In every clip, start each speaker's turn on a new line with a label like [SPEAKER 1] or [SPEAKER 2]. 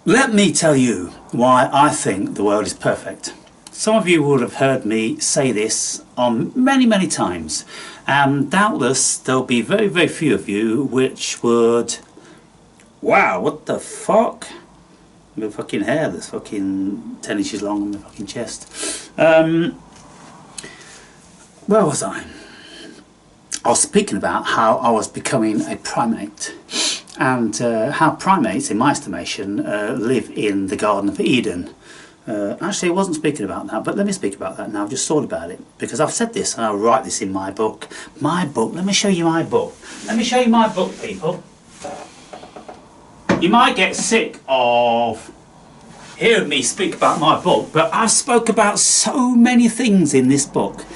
[SPEAKER 1] Let me tell you why I think the world is perfect. Some of you would have heard me say this on many times, and doubtless there'll be very few of you which would, wow, what the fuck? My fucking hair that's fucking 10 inches long on my fucking chest. Where was I? I was speaking about how I was becoming a primate, and how primates, in my estimation, live in the Garden of Eden. Actually, I wasn't speaking about that, but let me speak about that now. I've just thought about it, because I've said this and I'll write this in my book. My book, let me show you my book. Let me show you my book, people. You might get sick of hearing me speak about my book, but I've spoke about so many things in this book.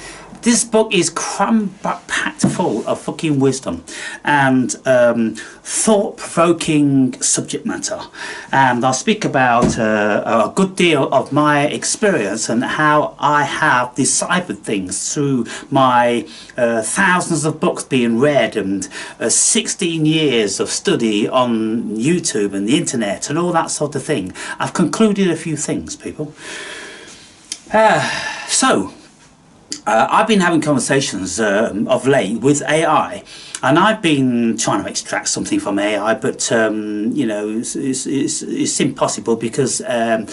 [SPEAKER 1] This book is cram-packed full of fucking wisdom and thought-provoking subject matter. And I'll speak about a good deal of my experience and how I have deciphered things through my thousands of books being read and 16 years of study on YouTube and the internet and all that sort of thing. I've concluded a few things, people. I've been having conversations of late with AI, and I've been trying to extract something from AI, but you know, it's impossible, because the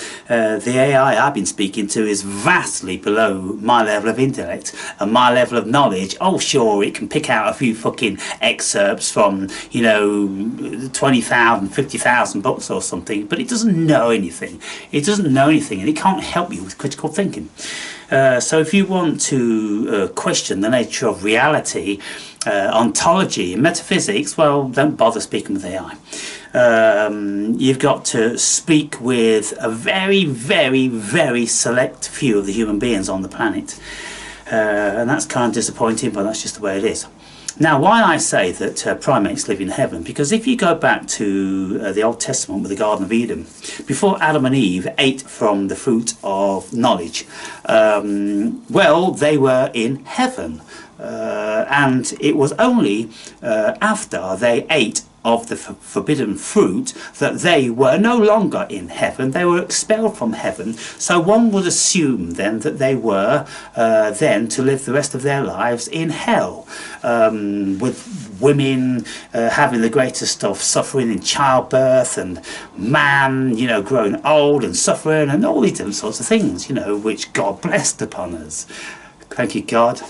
[SPEAKER 1] AI I've been speaking to is vastly below my level of intellect and my level of knowledge. Oh, sure, it can pick out a few fucking excerpts from, you know, 20,000, 50,000 books or something, but it doesn't know anything. It doesn't know anything, and it can't help you with critical thinking. So if you want to question the nature of reality, ontology and metaphysics, well, don't bother speaking with AI. You've got to speak with a very select few of the human beings on the planet. And that's kind of disappointing, but that's just the way it is. Now, why I say that primates live in heaven, because if you go back to the Old Testament with the Garden of Eden, before Adam and Eve ate from the fruit of knowledge, well, they were in heaven. And it was only after they ate of the forbidden fruit that they were no longer in heaven. They were expelled from heaven. So one would assume then that they were then to live the rest of their lives in hell, with women having the greatest stuff, suffering in childbirth, and man, you know, growing old and suffering, and all these different sorts of things, you know, which God blessed upon us. Thank you, God.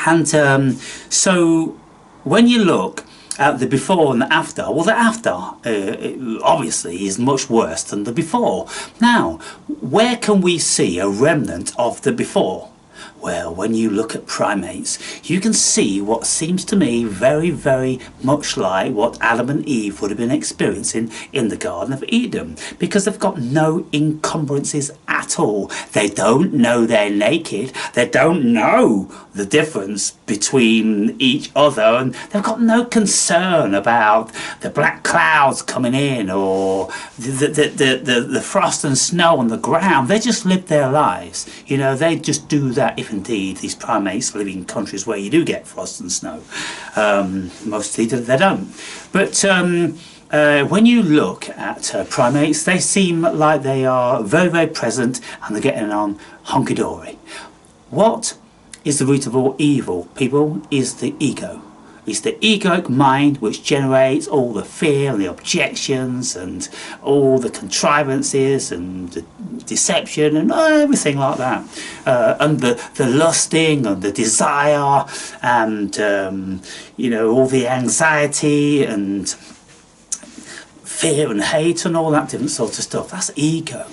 [SPEAKER 1] And so when you look at the before and the after, well, the after obviously is much worse than the before. Now, where can we see a remnant of the before? Well, when you look at primates, you can see what seems to me very much like what Adam and Eve would have been experiencing in the Garden of Eden, because they've got no encumbrances at all. They don't know they're naked. They don't know the difference between each other, and they've got no concern about the black clouds coming in or the frost and snow on the ground. They just live their lives. You know, they just do that. If indeed these primates live in countries where you do get frost and snow, mostly they don't. But when you look at primates, they seem like they are very present, and they're getting on hunky-dory. What is the root of all evil, people? Is the ego. It's the egoic mind which generates all the fear and the objections and all the contrivances and the deception and everything like that. And the lusting and the desire and, you know, all the anxiety and fear and hate and all that different sort of stuff. That's ego.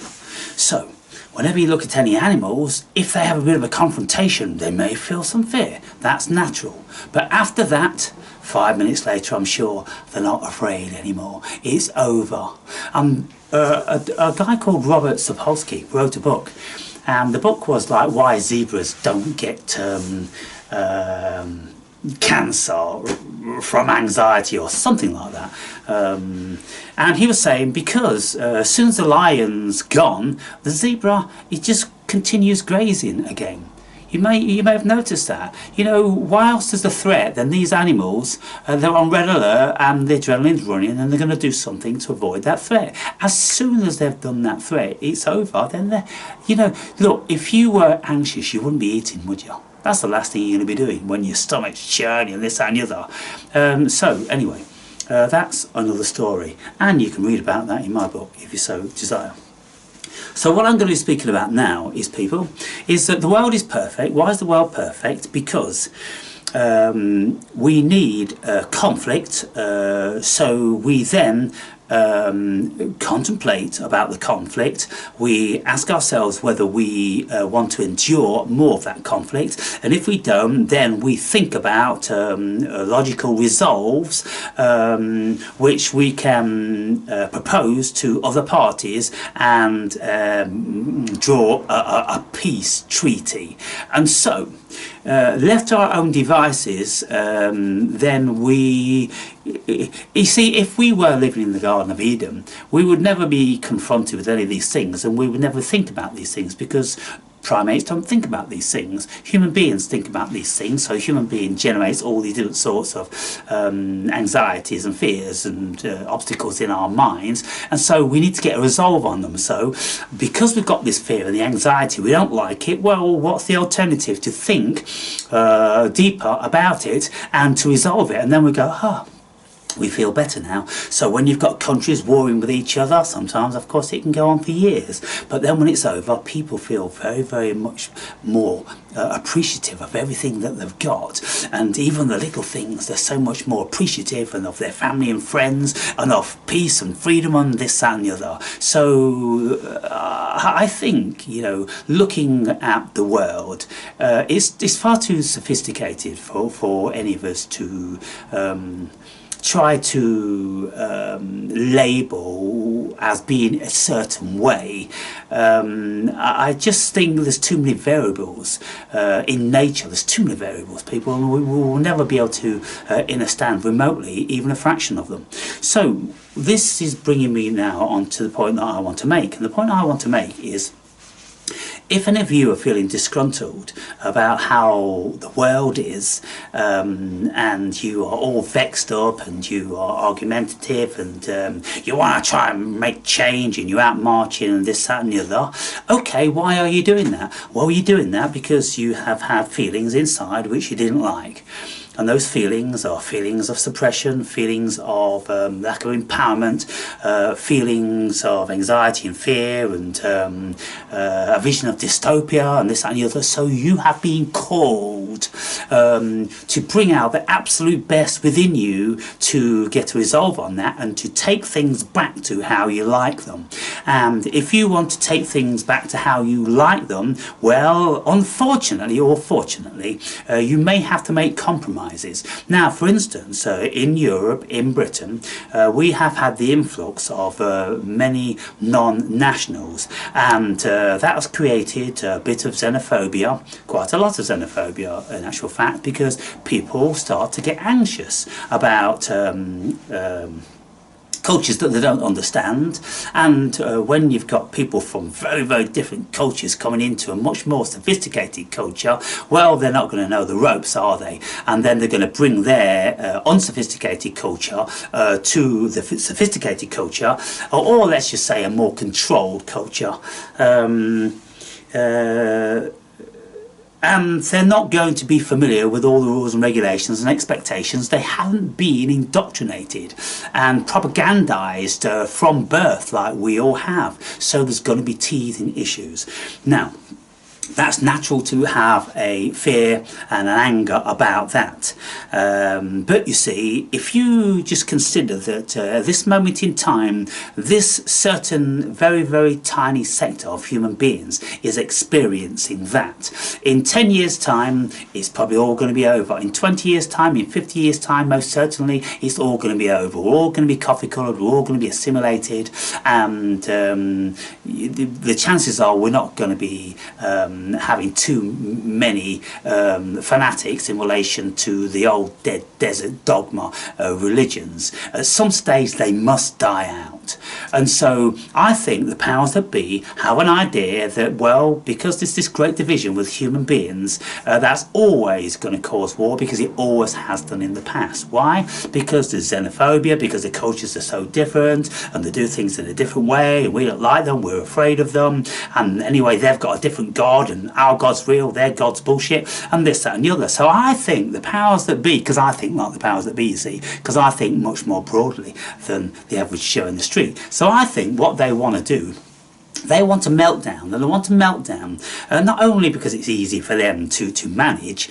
[SPEAKER 1] So, whenever you look at any animals, if they have a bit of a confrontation, they may feel some fear. That's natural. But after that, 5 minutes later, I'm sure they're not afraid anymore. It's over. A guy called Robert Sapolsky wrote a book, and the book was like why zebras don't get cancer from anxiety or something like that. And he was saying because as soon as the lion's gone, the zebra, it just continues grazing again. You may have noticed that. You know, why else there's a threat? Then these animals, they're on red alert and the adrenaline's running, and they're going to do something to avoid that threat. As soon as they've done that threat, it's over. Then they're, you know, look, if you were anxious, you wouldn't be eating, would you? That's the last thing you're going to be doing when your stomach's churning and this that, and the other. So anyway, that's another story, and you can read about that in my book if you so desire. So what I'm going to be speaking about now is, people, is that the world is perfect. Why is the world perfect? Because we need conflict, so we then contemplate about the conflict. We ask ourselves whether we want to endure more of that conflict, and if we don't, then we think about logical resolves which we can propose to other parties and draw a peace treaty. And so left to our own devices, then you see, if we were living in the Garden of Eden, we would never be confronted with any of these things, and we would never think about these things, because primates don't think about these things. Human beings think about these things, so human being generates all these different sorts of anxieties and fears and obstacles in our minds, and so we need to get a resolve on them. So because we've got this fear and the anxiety, we don't like it, well, what's the alternative? To think deeper about it and to resolve it, and then we go, we feel better now. So when you've got countries warring with each other, sometimes of course it can go on for years, but then when it's over, people feel very, very much more appreciative of everything that they've got, and even the little things, they're so much more appreciative, and of their family and friends, and of peace and freedom and this, that and the other. So I think, you know, looking at the world, it's far too sophisticated for any of us to try to label as being a certain way. I just think there's too many variables in nature. There's too many variables, people, and we will never be able to understand remotely even a fraction of them. So this is bringing me now on to the point that I want to make, and the point I want to make is, if any of you are feeling disgruntled about how the world is, and you are all vexed up and you are argumentative and you want to try and make change and you're out marching and this, that and the other, okay, why are you doing that? Well, you're doing that because you have had feelings inside which you didn't like. And those feelings are feelings of suppression, feelings of lack of empowerment, feelings of anxiety and fear, and a vision of dystopia and this, that and the other. So you have been called to bring out the absolute best within you, to get a resolve on that and to take things back to how you like them. And if you want to take things back to how you like them, well, unfortunately or fortunately, you may have to make compromises. Now, for instance, in Europe, in Britain, we have had the influx of many non-nationals, and that has created a bit of xenophobia, quite a lot of xenophobia in actual fact, because people start to get anxious about cultures that they don't understand, and when you've got people from very, very different cultures coming into a much more sophisticated culture, well, they're not going to know the ropes, are they? And then they're going to bring their unsophisticated culture to the sophisticated culture, or let's just say a more controlled culture. And they're not going to be familiar with all the rules and regulations and expectations. They haven't been indoctrinated and propagandized from birth like we all have. So there's going to be teething issues. Now, that's natural to have a fear and an anger about that. But you see, if you just consider that at this moment in time, this certain very, very tiny sector of human beings is experiencing that. In 10 years' time, it's probably all going to be over. In 20 years' time, in 50 years' time, most certainly, it's all going to be over. We're all going to be coffee-coloured, we're all going to be assimilated, and the chances are we're not going to be having too many fanatics in relation to the old dead desert dogma religions. At some stage they must die out. not. And so I think the powers that be have an idea that, well, because there's this great division with human beings, that's always going to cause war, because it always has done in the past. Why? Because there's xenophobia, because the cultures are so different and they do things in a different way, and we don't like them, we're afraid of them, and anyway, they've got a different God, and our God's real, their God's bullshit, and this, that and the other. So I think the powers that be, because I think like the powers that be, you see, because I think much more broadly than the average Joe in the street. So I think what they want to do, they want to melt down, and they want to melt down not only because it's easy for them to manage,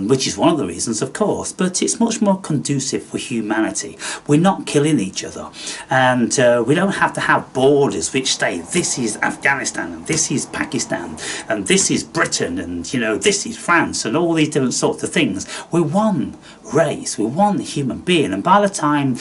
[SPEAKER 1] which is one of the reasons, of course, but it's much more conducive for humanity. We're not killing each other, and we don't have to have borders which say this is Afghanistan and this is Pakistan and this is Britain and, you know, this is France and all these different sorts of things. We're one race, we're one human being, and by the time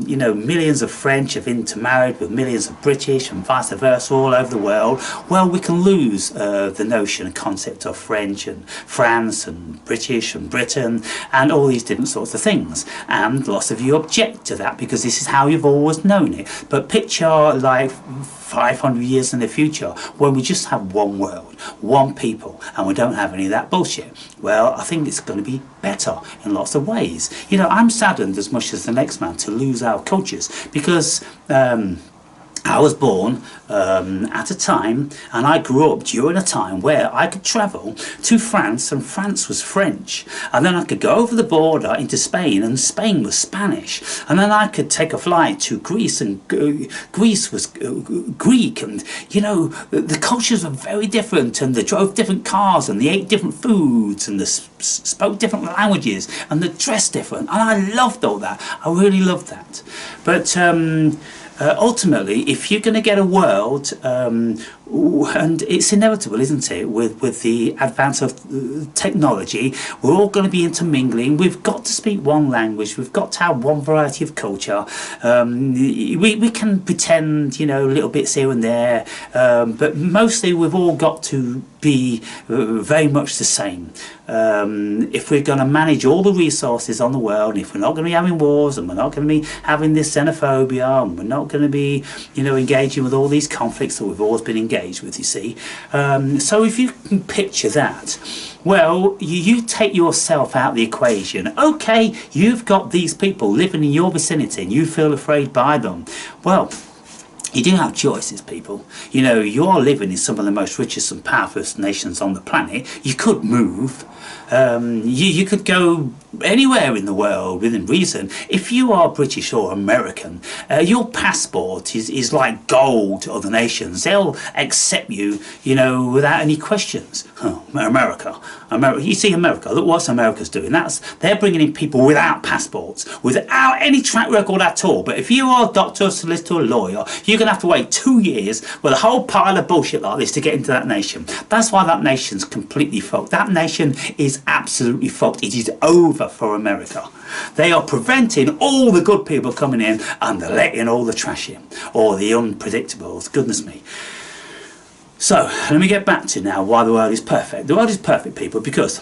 [SPEAKER 1] you know, millions of French have intermarried with millions of British and vice versa all over the world, well, we can lose the notion and concept of French and France and British and Britain and all these different sorts of things. And lots of you object to that because this is how you've always known it. But picture like 500 years in the future when we just have one world, one people, and we don't have any of that bullshit. Well, I think it's going to be better in lots of ways. You know, I'm saddened as much as the next man to lose our cultures, because I was born at a time, and I grew up during a time where I could travel to France, and France was French, and then I could go over the border into Spain, and Spain was Spanish, and then I could take a flight to Greece, and Greece was Greek, and you know, the cultures were very different, and they drove different cars, and they ate different foods, and they spoke different languages, and they dressed different, and I loved all that. I really loved that. But ultimately, if you're going to get a world, and it's inevitable, isn't it, with the advance of technology, we're all going to be intermingling. We've got to speak one language, we've got to have one variety of culture. We can pretend, you know, little bits here and there, but mostly we've all got to be very much the same. If we're going to manage all the resources on the world, and if we're not going to be having wars, and we're not going to be having this xenophobia, and we're not going to be, you know, engaging with all these conflicts that we've always been engaged with, you see. So if you can picture that, well, you take yourself out of the equation. Okay, you've got these people living in your vicinity and you feel afraid by them. Well, you do have choices, people. You know, you're living in some of the most richest and powerful nations on the planet. You could move. You could go anywhere in the world within reason. If you are British or American, your passport is like gold to other nations. They'll accept you, you know, without any questions. Oh, America. You see America, look what America's doing. They're bringing in people without passports, without any track record at all. But if you are a doctor, a solicitor, a lawyer, you're going to have to wait 2 years with a whole pile of bullshit like this to get into that nation. That's why that nation's completely fucked. That nation is absolutely fucked. It is over for America. They are preventing all the good people coming in, and they're letting all the trash in, or the unpredictables. Goodness me. So let me get back to now why the world is perfect. The world is perfect, people, because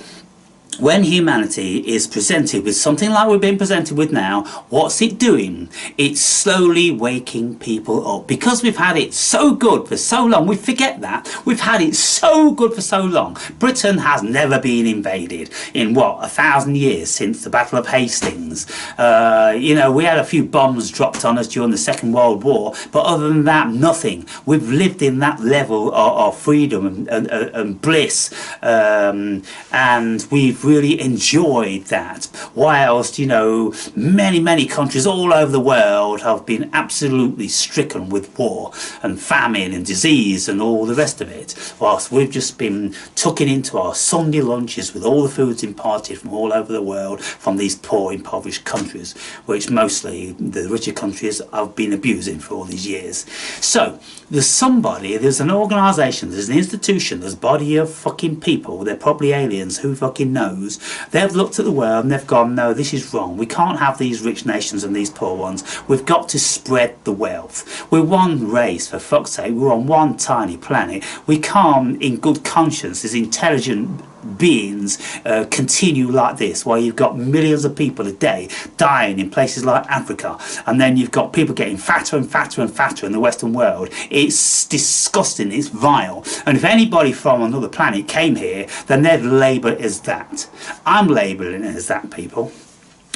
[SPEAKER 1] when humanity is presented with something like we're being presented with now, what's it doing? It's slowly waking people up. Because we've had it so good for so long, we forget that. We've had it so good for so long. Britain has never been invaded in, what, 1,000 years since the Battle of Hastings. You know, we had a few bombs dropped on us during the Second World War, but other than that, nothing. We've lived in that level of freedom and bliss, and we've really enjoyed that, whilst, you know, many countries all over the world have been absolutely stricken with war and famine and disease and all the rest of it, whilst we've just been tucking into our Sunday lunches with all the foods imparted from all over the world from these poor impoverished countries, which mostly the richer countries have been abusing for all these years. So there's an organisation, there's an institution, there's a body of fucking people, they're probably aliens, who fucking knows. They've looked at the world and they've gone, no, this is wrong. We can't have these rich nations and these poor ones. We've got to spread the wealth. We're one race, for fuck's sake. We're on one tiny planet. We can't, in good conscience, as intelligent beings continue like this, while you've got millions of people a day dying in places like Africa, and then you've got people getting fatter and fatter and fatter in the Western world, it's disgusting, it's vile. And if anybody from another planet came here, then they'd label it as that. I'm labeling it as that, people.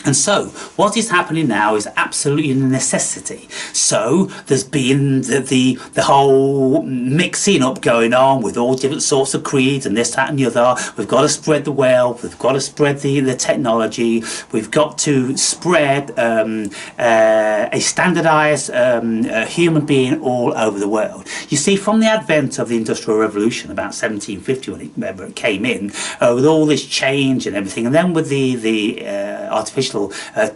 [SPEAKER 1] And so, what is happening now is absolutely a necessity. So, there's been the whole mixing up going on with all different sorts of creeds and this, that and the other. We've got to spread the wealth, we've got to spread the technology, we've got to spread a standardised human being all over the world. You see, from the advent of the Industrial Revolution, about 1750 when it came in, with all this change and everything, and then with the artificial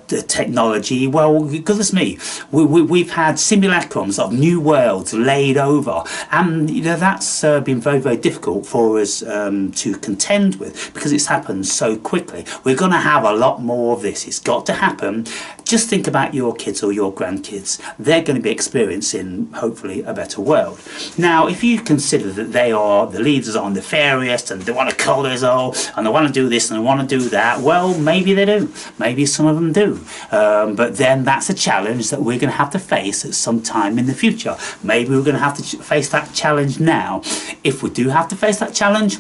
[SPEAKER 1] technology, well, goodness me, we've had simulacrums of new worlds laid over, and you know, that's been very, very difficult for us to contend with, because it's happened so quickly. We're going to have a lot more of this. It's got to happen. Just think about your kids or your grandkids. They're going to be experiencing, hopefully, a better world. Now, if you consider that they are, the leaders are nefarious and they want to colour us all and they want to do this and they want to do that, well, maybe they do. Maybe some of them do. But then that's a challenge that we're going to have to face at some time in the future. Maybe we're going to have to face that challenge now. If we do have to face that challenge,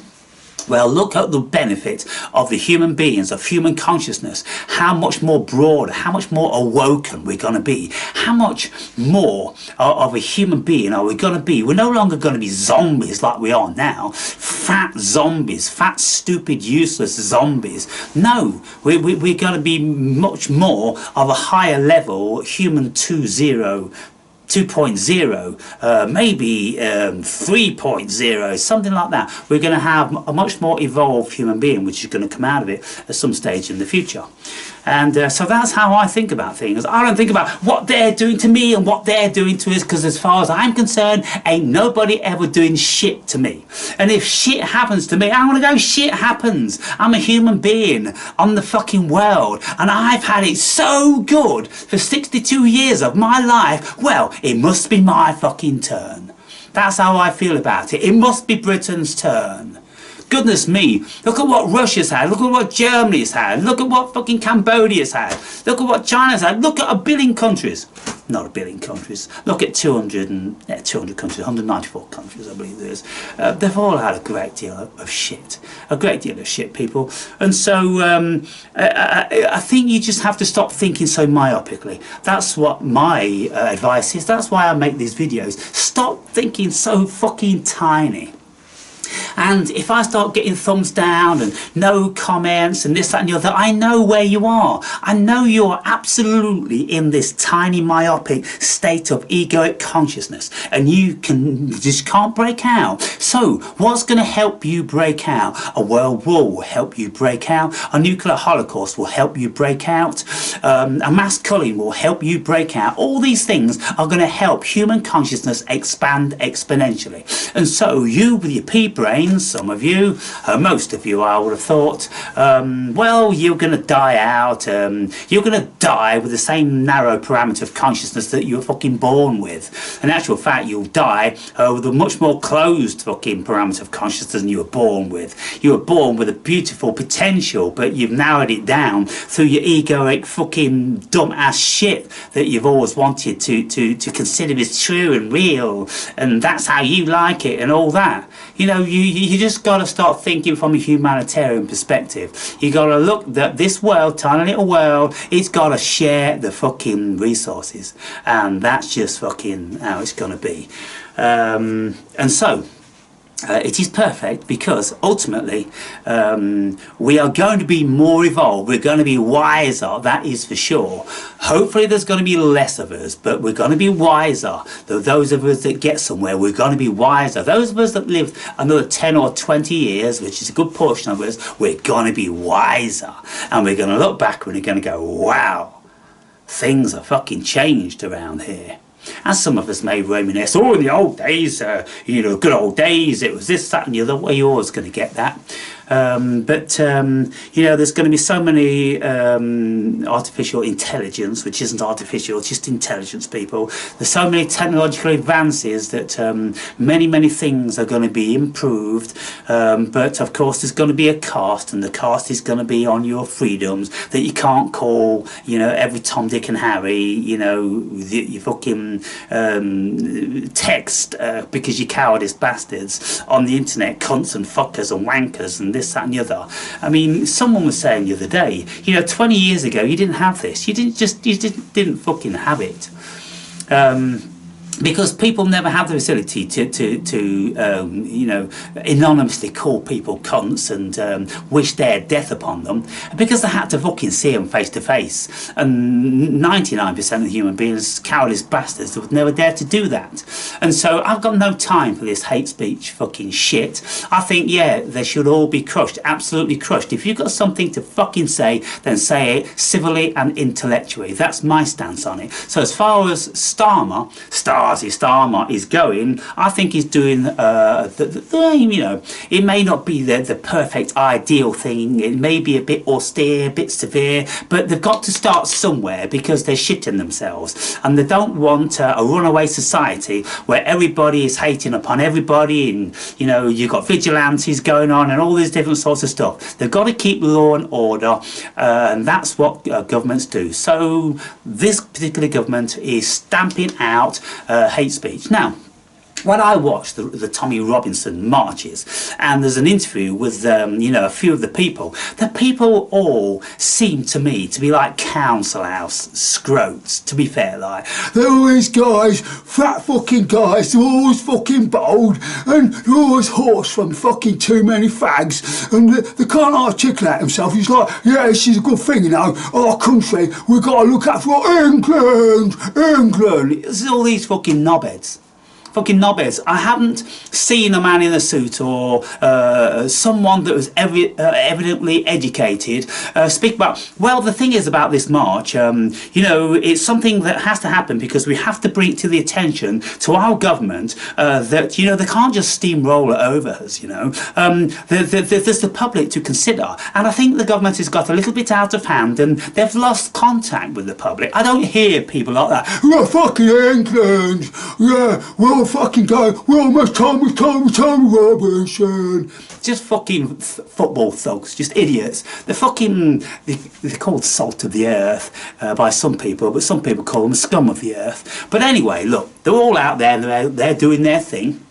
[SPEAKER 1] well, look at the benefit of the human beings, of human consciousness, how much more broad, how much more awoken we're going to be, how much more of a human being are we going to be. We're no longer going to be zombies like we are now, fat zombies, fat, stupid, useless zombies. No, we're going to be much more of a higher level human 2.0, maybe 3.0, something like that. We're going to have a much more evolved human being, which is going to come out of it at some stage in the future. And so that's how I think about things. I don't think about what they're doing to me and what they're doing to us, because as far as I'm concerned, ain't nobody ever doing shit to me. And if shit happens to me, I want to go, shit happens. I'm a human being on the fucking world, and I've had it so good for 62 years of my life. Well, it must be my fucking turn. That's how I feel about it. It must be Britain's turn. Goodness me, look at what Russia's had, look at what Germany's had, look at what fucking Cambodia's had, look at what China's had, look at 1 billion countries. Not 1 billion countries, look at 200 countries, 194 countries I believe there is. They've all had a great deal of shit, people. And so I think you just have to stop thinking so myopically. That's what my advice is, that's why I make these videos. Stop thinking so fucking tiny. And if I start getting thumbs down and no comments and this, that and the other, I know where you are. I know you're absolutely in this tiny myopic state of egoic consciousness, and you just can't break out. So what's going to help you break out? A world war will help you break out. A nuclear holocaust will help you break out. A mass culling will help you break out. All these things are going to help human consciousness expand exponentially. And so you with your pea brains, some of you, most of you I would have thought, well, you're going to die out, you're going to die with the same narrow parameter of consciousness that you were fucking born with. In actual fact, you'll die with a much more closed fucking parameter of consciousness than you were born with. You were born with a beautiful potential, but you've narrowed it down through your egoic fucking dumb ass shit that you've always wanted to consider as true and real, and that's how you like it and all that. You know, you just got to start thinking from a humanitarian perspective. You got to look that this world, tiny little world, it's got to share the fucking resources, and that's just fucking how it's going to be. And so it is perfect, because ultimately we are going to be more evolved, we're going to be wiser, that is for sure. Hopefully there's going to be less of us, but we're going to be wiser. Those of us that get somewhere, we're going to be wiser. Those of us that live another 10 or 20 years, which is a good portion of us, we're going to be wiser. And we're going to look back and we're going to go, wow, things are fucking changed around here. And some of us may reminisce, oh, in the old days, you know, good old days, it was this, that and the other. Well, you're always going to get that. You know, there's going to be so many artificial intelligence, which isn't artificial, it's just intelligence, people. There's so many technological advances that many things are going to be improved, but of course there's going to be a cost, and the cost is going to be on your freedoms, that you can't call, you know, every Tom, Dick and Harry, you know, you fucking text because you cowardice bastards on the internet, cunts and fuckers and wankers and this, that and the other. I mean, someone was saying the other day, you know, 20 years ago you didn't have this, you didn't fucking have it. Because people never had the facility to you know, anonymously call people cunts and wish their death upon them, because they had to fucking see them face to face. And 99% of human beings, cowardice bastards, would never dare to do that. And so I've got no time for this hate speech fucking shit. I think, yeah, they should all be crushed, absolutely crushed. If you've got something to fucking say, then say it civilly and intellectually. That's my stance on it. So as far as Starmer is going, I think he's doing, you know, it may not be the perfect ideal thing, it may be a bit austere, a bit severe, but they've got to start somewhere, because they're shitting themselves, and they don't want a runaway society where everybody is hating upon everybody, and, you know, you've got vigilantes going on and all these different sorts of stuff. They've got to keep law and order, and that's what governments do. So this particular government is stamping out hate speech. Now, when I watched the Tommy Robinson marches, and there's an interview with you know, a few of the people all seem to me to be like council house scrotes, to be fair. Like, they're always guys, fat fucking guys, they're always fucking bold, and they're always hoarse from fucking too many fags, and they can't articulate themselves. It's like, yeah, this is a good thing, you know, our country, we've got to look out for England. It's all these fucking knobheads. Fucking knobheads. I haven't seen a man in a suit or someone that was evidently educated speak about, well, the thing is about this march, you know, it's something that has to happen because we have to bring it to the attention to our government that, you know, they can't just steamroll it over us, you know. There's the public to consider, and I think the government has got a little bit out of hand and they've lost contact with the public. I don't hear people like that, we're fucking England, yeah, we'll fucking go, we're almost Tommy Robinson. Just fucking football thugs, just idiots. They're fucking, they're called salt of the earth by some people, but some people call them scum of the earth. But anyway, look, they're all out there, they're doing their thing.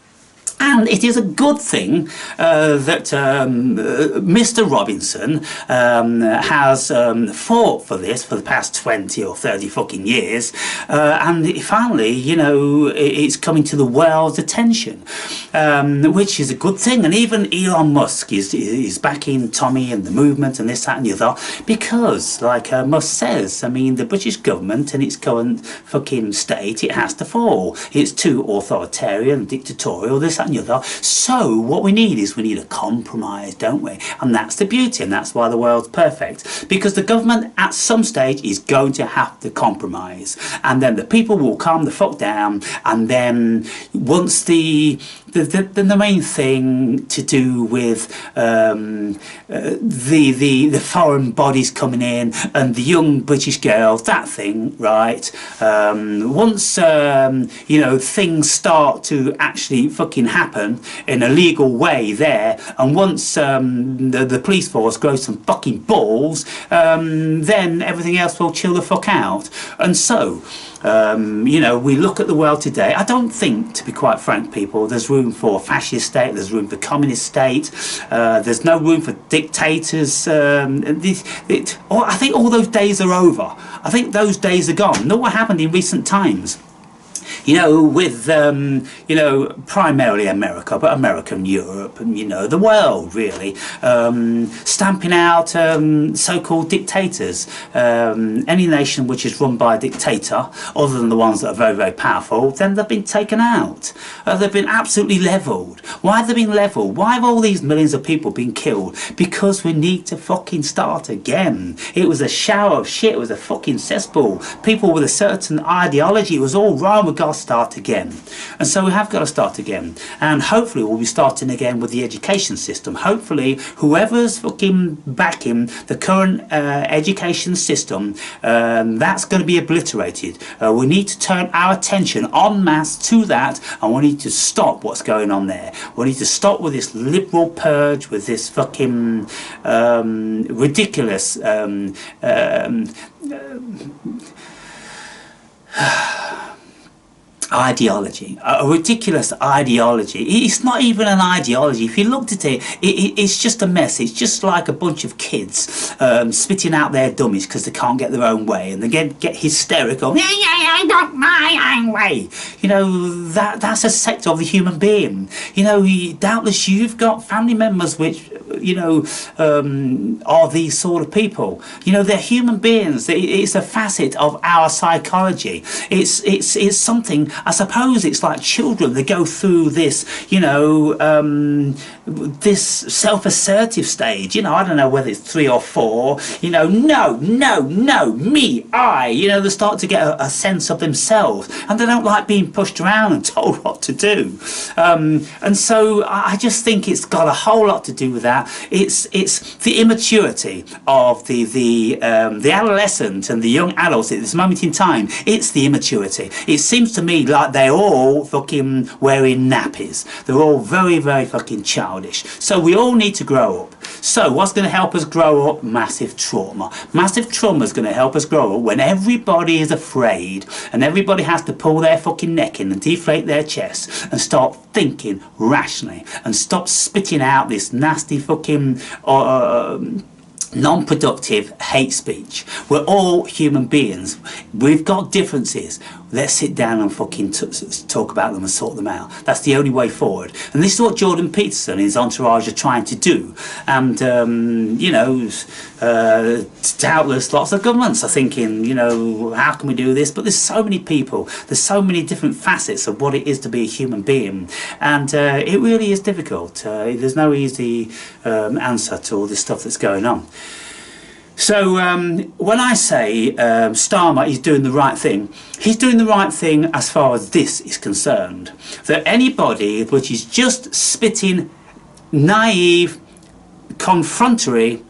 [SPEAKER 1] And it is a good thing that Mr. Robinson has fought for this for the past 20 or 30 fucking years, and finally, you know, it's coming to the world's attention, which is a good thing. And even Elon Musk is backing Tommy and the movement and this, that and the other, because, like Musk says, I mean, the British government in its current fucking state, it has to fall. It's too authoritarian, dictatorial, this, that and the other. So what we need is, we need a compromise, don't we? And that's the beauty, and that's why the world's perfect, because the government at some stage is going to have to compromise, and then the people will calm the fuck down, and then once the main thing to do with the foreign bodies coming in and the young British girls, that thing, right? Once you know, things start to actually fucking happen in a legal way there, and once the police force grows some fucking balls, then everything else will chill the fuck out. And so you know, we look at the world today. I don't think, to be quite frank, people, there's room for a fascist state, there's room for communist state, there's no room for dictators. I think all those days are over. I think those days are gone. Look what happened in recent times. You know, with, you know, primarily America, but America and Europe and, you know, the world, really, stamping out so-called dictators. Any nation which is run by a dictator, other than the ones that are very, very powerful, then they've been taken out. They've been absolutely levelled. Why have they been levelled? Why have all these millions of people been killed? Because we need to fucking start again. It was a shower of shit. It was a fucking cesspool. People with a certain ideology, it was all wrong. We've got to to start again. And so we have got to start again. And hopefully we'll be starting again with the education system. Hopefully whoever's fucking backing the current education system, that's going to be obliterated. We need to turn our attention en masse to that, and we need to stop what's going on there. We need to stop with this liberal purge, with this fucking ridiculous ideology, a ridiculous ideology. It's not even an ideology. If you looked at it, it's just a mess. It's just like a bunch of kids spitting out their dummies because they can't get their own way, and they get hysterical. Yeah, I got my own way. You know, that's a sector of the human being. You know, doubtless you've got family members which, you know, are these sort of people. You know, they're human beings. It's a facet of our psychology. It's something. I suppose it's like children. They go through this, you know, this self-assertive stage. You know, I don't know whether it's 3 or 4. You know, no, me, I. You know, they start to get a sense of themselves, and they don't like being pushed around and told what to do. And so I just think it's got a whole lot to do with that. It's the immaturity of the adolescent and the young adults at this moment in time. It's the immaturity. It seems to me like they're all fucking wearing nappies. They're all very, very fucking childish. So we all need to grow up. So what's going to help us grow up? Massive trauma. Massive trauma is going to help us grow up when everybody is afraid and everybody has to pull their fucking neck in and deflate their chest and start thinking rationally and stop spitting out this nasty fucking non-productive hate speech. We're all human beings. We've got differences. Let's sit down and fucking talk about them and sort them out. That's the only way forward. And this is what Jordan Peterson and his entourage are trying to do. And, you know, doubtless lots of governments are thinking, you know, how can we do this? But there's so many people. There's so many different facets of what it is to be a human being. And it really is difficult. There's no easy answer to all this stuff that's going on. So when I say Starmer is doing the right thing, he's doing the right thing as far as this is concerned. That anybody which is just spitting naive, confrontatory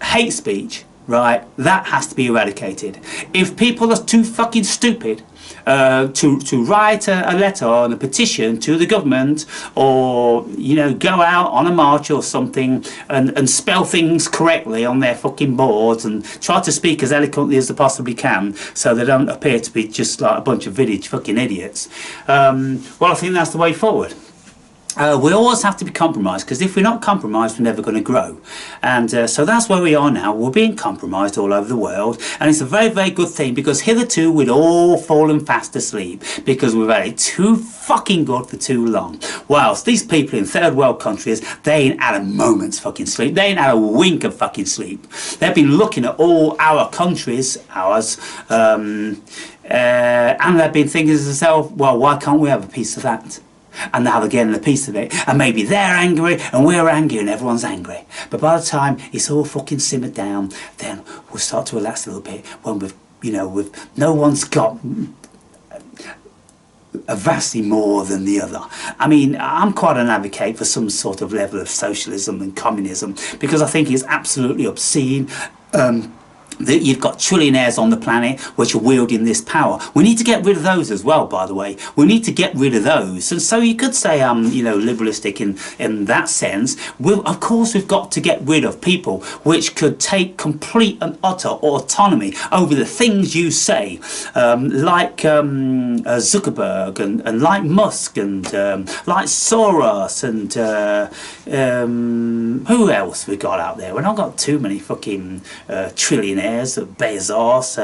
[SPEAKER 1] hate speech, right, that has to be eradicated. If people are too fucking stupid to write a letter or a petition to the government, or, you know, go out on a march or something and spell things correctly on their fucking boards and try to speak as eloquently as they possibly can so they don't appear to be just like a bunch of village fucking idiots, well, I think that's the way forward. We always have to be compromised, because if we're not compromised, we're never going to grow. And so that's where we are now. We're being compromised all over the world, and it's a very, very good thing, because hitherto we'd all fallen fast asleep because we've had it too fucking good for too long. Whilst these people in third world countries, they ain't had a moment's fucking sleep. They ain't had a wink of fucking sleep. They've been looking at all our countries, ours, and they've been thinking to themselves, well, why can't we have a piece of that? And now they're getting a piece of it, and maybe they're angry and we're angry and everyone's angry. But by the time it's all fucking simmered down, then we'll start to relax a little bit when we've, you know, no one's got a vastly more than the other. I mean, I'm quite an advocate for some sort of level of socialism and communism, because I think it's absolutely obscene. That you've got trillionaires on the planet which are wielding this power. We need to get rid of those as well, by the way. We need to get rid of those. And so you could say I'm, you know, liberalistic in that sense. Of course we've got to get rid of people which could take complete and utter autonomy over the things you say, like Zuckerberg and like Musk and like Soros and who else we got out there? We've not got too many fucking trillionaires. Bezos,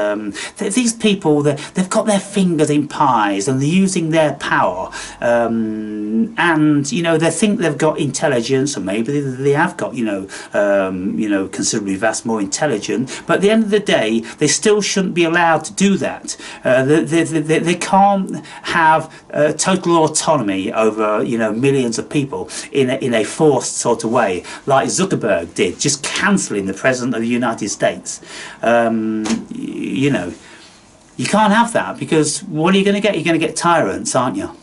[SPEAKER 1] these people, they've got their fingers in pies and they're using their power, and, you know, they think they've got intelligence, or maybe they have got, you know, considerably vast more intelligent, but at the end of the day they still shouldn't be allowed to do that. They can't have total autonomy over, you know, millions of people in a forced sort of way, like Zuckerberg did, just cancelling the President of the United States. You know, You can't have that, because what are you going to get? You're going to get tyrants, aren't you?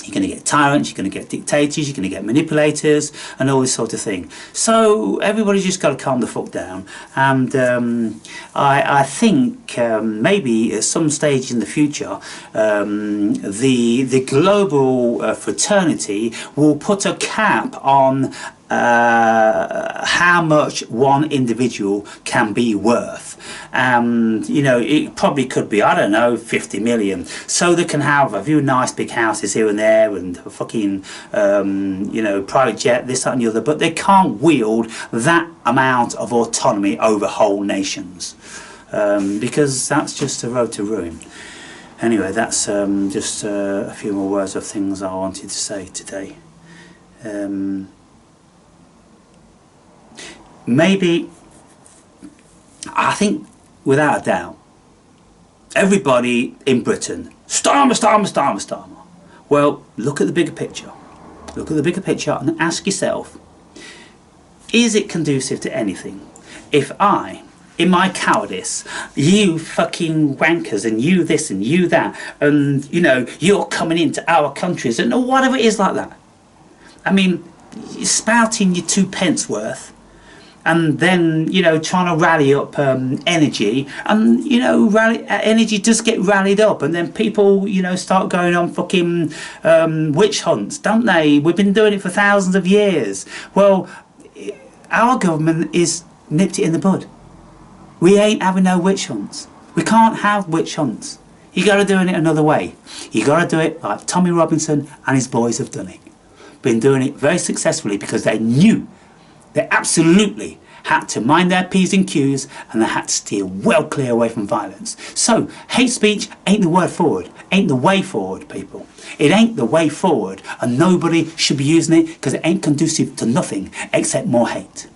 [SPEAKER 1] You're going to get tyrants, you're going to get dictators, you're going to get manipulators, and all this sort of thing. So everybody's just got to calm the fuck down. And I think maybe at some stage in the future, the global fraternity will put a cap on how much one individual can be worth. And you know, it probably could be, I don't know, 50 million, so they can have a few nice big houses here and there, and a fucking you know, private jet, this, that and the other, but they can't wield that amount of autonomy over whole nations, because that's just a road to ruin. Anyway, that's just a few more words of things I wanted to say today. Maybe, I think, without a doubt, everybody in Britain, Starmer, Starmer, Starmer, Starmer. Well, look at the bigger picture. Look at the bigger picture and ask yourself, is it conducive to anything if I, in my cowardice, you fucking wankers, and you this and you that, and you know, you're coming into our countries and whatever it is like that. I mean, you're spouting your 2 pence worth, and then, you know, trying to rally up energy, and you know, energy does get rallied up, and then people, you know, start going on fucking witch hunts, don't they? We've been doing it for thousands of years. Well, our government is nipped it in the bud. We ain't having no witch hunts. We can't have witch hunts. You got to do it another way. You got to do it like Tommy Robinson and his boys have done it. Been doing it very successfully, because they knew they absolutely had to mind their P's and Q's, and they had to steer well clear away from violence. So, hate speech ain't the word forward, ain't the way forward, people. It ain't the way forward, and nobody should be using it, because it ain't conducive to nothing except more hate.